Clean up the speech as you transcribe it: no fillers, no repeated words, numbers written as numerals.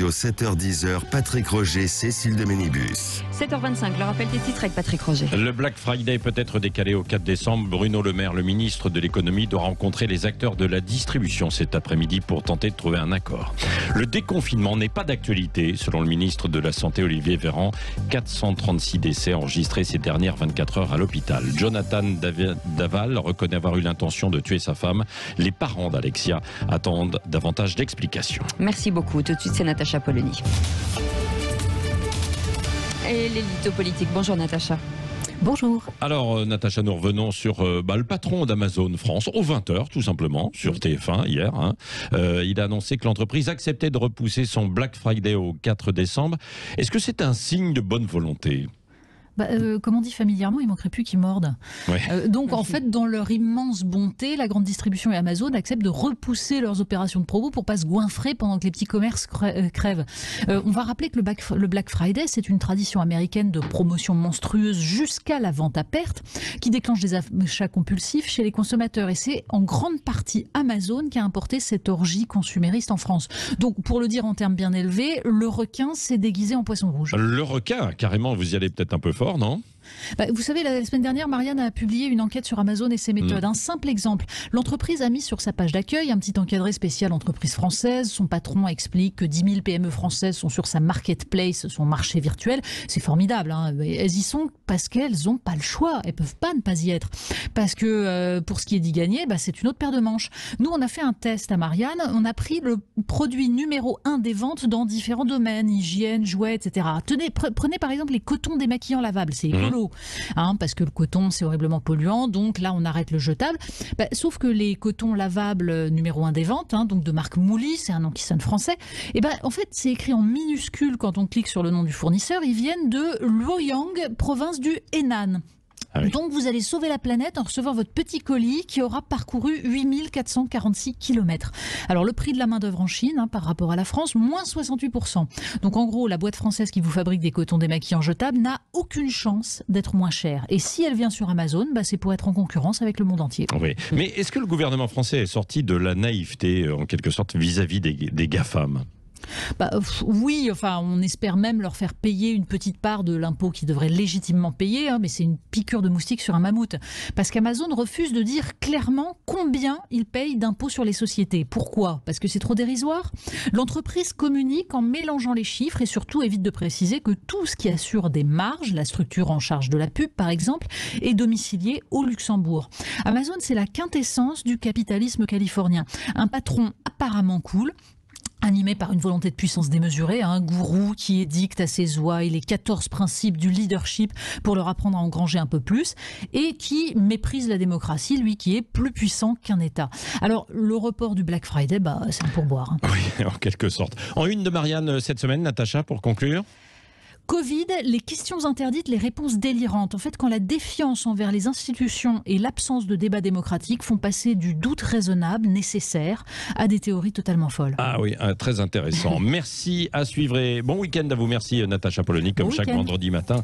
Radio 7h-10h, Patrick Roger, Cécile de Ménibus. 7h25, le rappel des titres avec Patrick Roger. Le Black Friday peut être décalé au 4 décembre. Bruno Le Maire, le ministre de l'économie, doit rencontrer les acteurs de la distribution cet après-midi pour tenter de trouver un accord. Le déconfinement n'est pas d'actualité, selon le ministre de la Santé Olivier Véran. 436 décès enregistrés ces dernières 24 heures à l'hôpital. Jonathan Daval reconnaît avoir eu l'intention de tuer sa femme. Les parents d'Alexia attendent davantage d'explications. Merci beaucoup. Tout de suite, c'est Natacha Polony. Et l'édito politique. Bonjour Natacha. Bonjour. Alors Natacha, nous revenons sur le patron d'Amazon France, aux 20h tout simplement, sur TF1 hier. Il a annoncé que l'entreprise acceptait de repousser son Black Friday au 4 décembre. Est-ce que c'est un signe de bonne volonté ? Comme on dit familièrement, il manquerait plus qu'ils mordent. Ouais. Donc en fait, dans leur immense bonté, la grande distribution et Amazon acceptent de repousser leurs opérations de promo pour pas se goinfrer pendant que les petits commerces crèvent. On va rappeler que le Black Friday, c'est une tradition américaine de promotion monstrueuse jusqu'à la vente à perte qui déclenche des achats compulsifs chez les consommateurs. Et c'est en grande partie Amazon qui a importé cette orgie consumériste en France. Donc pour le dire en termes bien élevés, le requin s'est déguisé en poisson rouge. Le requin, carrément, vous y allez peut-être un peu fort, non ? Vous savez, la semaine dernière, Marianne a publié une enquête sur Amazon et ses méthodes. Un simple exemple. L'entreprise a mis sur sa page d'accueil un petit encadré spécial entreprise française. Son patron explique que 10 000 PME françaises sont sur sa marketplace, son marché virtuel. C'est formidable. Elles y sont parce qu'elles n'ont pas le choix. Elles peuvent pas ne pas y être. Parce que pour ce qui est d'y gagner, c'est une autre paire de manches. Nous, on a fait un test à Marianne. On a pris le produit numéro 1 des ventes dans différents domaines, hygiène, jouets, etc. Prenez par exemple les cotons démaquillants lavables. C'est écolo. Parce que le coton c'est horriblement polluant, donc là on arrête le jetable. Sauf que les cotons lavables numéro 1 des ventes, donc de marque Mouli, c'est un nom qui sonne français, en fait c'est écrit en minuscule quand on clique sur le nom du fournisseur. Ils viennent de Luoyang, province du Henan. Ah oui. Donc vous allez sauver la planète en recevant votre petit colis qui aura parcouru 8446 km. Alors le prix de la main d'œuvre en Chine par rapport à la France, moins 68%. Donc en gros, la boîte française qui vous fabrique des cotons démaquillants jetables n'a aucune chance d'être moins chère. Et si elle vient sur Amazon, c'est pour être en concurrence avec le monde entier. Oui. Mais est-ce que le gouvernement français est sorti de la naïveté en quelque sorte vis-à-vis des GAFAM ? Oui, on espère même leur faire payer une petite part de l'impôt qu'ils devraient légitimement payer, mais c'est une piqûre de moustique sur un mammouth. Parce qu'Amazon refuse de dire clairement combien il paye d'impôts sur les sociétés. Pourquoi ? Parce que c'est trop dérisoire. L'entreprise communique en mélangeant les chiffres et surtout évite de préciser que tout ce qui assure des marges, la structure en charge de la pub par exemple, est domicilié au Luxembourg. Amazon, c'est la quintessence du capitalisme californien. Un patron apparemment cool, animé par une volonté de puissance démesurée, un gourou qui édicte à ses ouailles les 14 principes du leadership pour leur apprendre à engranger un peu plus et qui méprise la démocratie, lui qui est plus puissant qu'un État. Alors, le report du Black Friday, c'est un pourboire. Oui, en quelque sorte. En une de Marianne cette semaine, Natacha, pour conclure. Covid, les questions interdites, les réponses délirantes. En fait, quand la défiance envers les institutions et l'absence de débat démocratique font passer du doute raisonnable, nécessaire, à des théories totalement folles. Ah oui, très intéressant. Merci, à suivre et bon week-end à vous. Merci Natacha Polony, comme chaque vendredi matin.